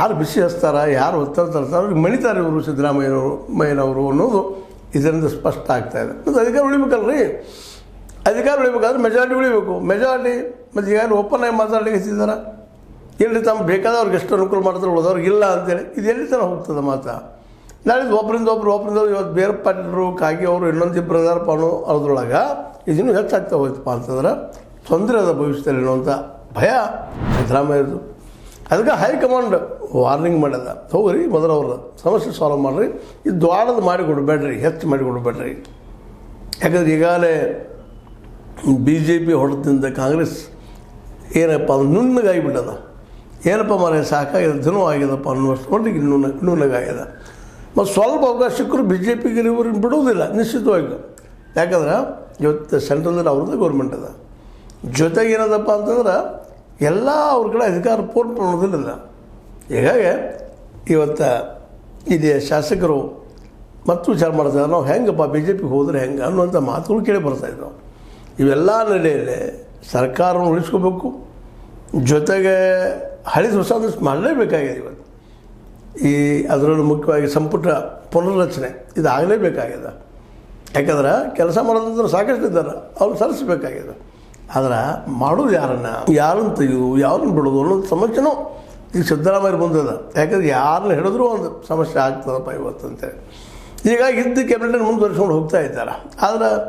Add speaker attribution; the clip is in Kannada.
Speaker 1: ಯಾರು ಬಿಸಿ ಹಚ್ತಾರ, ಯಾರು ಒತ್ತಡ ತರ್ತಾರೆ, ಅವ್ರಿಗೆ ಮಣಿತಾರೆ ಇವರು ಸಿದ್ದರಾಮಯ್ಯನವರು ಅನ್ನೋದು ಇದರಿಂದ ಸ್ಪಷ್ಟ ಆಗ್ತಾ ಇದೆ. ಮತ್ತು ಅಧಿಕಾರ ಉಳಿಬೇಕಲ್ರಿ, ಅಧಿಕಾರ ಉಳಿಬೇಕಾದ್ರೆ ಮೆಜಾರಿಟಿ ಉಳಿಬೇಕು. ಮೆಜಾರಿಟಿ ಮತ್ತು ಈಗ ಓಪನ್ ಆಗಿ ಮಾತಾಡಲಿಕ್ಕೆ ಹಚ್ಚಿದಾರ, ಎಲ್ಲಿ ತಮ್ಮ ಬೇಕಾದವ್ರಿಗೆ ಎಷ್ಟು ಅನುಕೂಲ ಮಾಡ್ತಾರೆ, ಉಳಿದವ್ರಿಗೆ ಇಲ್ಲ ಅಂತೇಳಿ ಇದು ಎಲ್ಲಿ ತನಕ ಹೋಗ್ತದೆ ಮಾತಾ. ನಾಳೆ ಒಬ್ಬರಿಂದ ಇವತ್ತು ಬೇರೆ ಪಾಟೀಲರು ಕಾಗಿ ಅವರು ಇನ್ನೊಂದಿಬ್ಬರು ಇದಾರಪ್ಪ ಅನ್ನೋ ಅದ್ರೊಳಗೆ ಇದನ್ನು ಹೆಚ್ಚಾಗ್ತಾ ಹೋಯ್ತಪ್ಪ ಅಂತಂದ್ರೆ ತೊಂದರೆ ಅದ ಭವಿಷ್ಯದಲ್ಲಿ ಅನ್ನುವಂಥ ಭಯ ಸಿದ್ದರಾಮಯ್ಯದು. ಅದಕ್ಕೆ ಹೈಕಮಾಂಡ್ ವಾರ್ನಿಂಗ್ ಮಾಡ್ಯದ, ಹೋಗ್ರಿ ಮೊದಲು ಅವ್ರ ಸಮಸ್ಯೆ ಸಾಲ್ವ್ ಮಾಡಿರಿ, ಇದು ದ್ವಾಡದು ಮಾಡಿಕೊಡ್ಬೇಡ್ರಿ, ಹೆಚ್ಚು ಮಾಡಿಕೊಡ್ಬೇಡ್ರಿ. ಯಾಕಂದ್ರೆ ಈಗಾಗಲೇ BJP ಹೊಡೆದಿಂದ ಕಾಂಗ್ರೆಸ್ ಏನಪ್ಪ ಅದು ನುಣ್ಣಗಾಗಿಬಿಟ್ಟದ. ಏನಪ್ಪ ಮಾರೇ ಸಾಕಾಗಿದೆ, ಧನು ಆಗ್ಯದಪ್ಪ ಅನ್ನುವಷ್ಟು ಮಟ್ಟಿಗೆ ನುಣ್ಣಗಾಗ್ಯದ. ಮತ್ತು ಸ್ವಲ್ಪ ಅವಕಾಶ ಸಿಕ್ಕರು BJPಗೆ ಇವ್ರನ್ನ ಬಿಡುವುದಿಲ್ಲ ನಿಶ್ಚಿತವಾಗಿ. ಯಾಕಂದ್ರೆ ಇವತ್ತು ಸೆಂಟ್ರಲ್ದಲ್ಲಿ ಅವ್ರದ್ದು ಗೌರ್ಮೆಂಟ್ ಅದ, ಜೊತೆಗೆ ಏನದಪ್ಪ ಅಂತಂದ್ರೆ ಎಲ್ಲ ಅವ್ರ ಕಡೆ ಅಧಿಕಾರ ಪೂರ್ಣ ಅನ್ನೋದಿಲ್ಲ. ಹೀಗಾಗಿ ಇವತ್ತು ಇದೆ ಶಾಸಕರು ಮತ್ತು ವಿಚಾರ ಮಾಡ್ತಾರೆ, ನಾವು ಹೆಂಗಪ್ಪ BJPಗೆ ಹೋದರೆ ಹೆಂಗೆ ಅನ್ನುವಂಥ ಮಾತುಗಳು ಕೇಳಿ ಬರ್ತಾಯಿದ್ದವು. ಇವೆಲ್ಲ ನೆಲೆಯಲ್ಲಿ ಸರ್ಕಾರವನ್ನು ಉಳಿಸ್ಕೋಬೇಕು, ಜೊತೆಗೆ ಹಳಿ ಹೊಸ ಮಾಡಲೇಬೇಕಾಗಿದೆ. ಇವತ್ತು ಅದರಲ್ಲೂ ಮುಖ್ಯವಾಗಿ ಸಂಪುಟ ಪುನರ್ರಚನೆ ಇದು ಆಗಲೇಬೇಕಾಗಿದೆ. ಯಾಕಂದ್ರೆ ಕೆಲಸ ಮಾಡೋದಂದ್ರೆ ಸಾಕಷ್ಟು ಇದ್ದಾರೆ, ಅವ್ರು ಸಲ್ಲಿಸಬೇಕಾಗಿದೆ. ಆದ್ರೆ ಮಾಡೋದು ಯಾರನ್ನು ತೆಗೆದು ಯಾರನ್ನು ಬಿಡೋದು ಅನ್ನೋದು ಸಮಸ್ಯೆನೂ ಈಗ ಸಿದ್ದರಾಮಯ್ಯ ಬಂದದ. ಯಾಕಂದ್ರೆ ಯಾರನ್ನ ಹಿಡಿದ್ರೂ ಒಂದು ಸಮಸ್ಯೆ ಆಗ್ತದಪ್ಪ ಇವತ್ತು ಅಂತೇಳಿ. ಹೀಗಾಗಿ ಇದ್ದ ಕ್ಯಾಬಿನೆಟ್ ಮುಂದುವರಿಸ್ಕೊಂಡು ಹೋಗ್ತಾ ಇದ್ದಾರೆ. ಆದ್ರೆ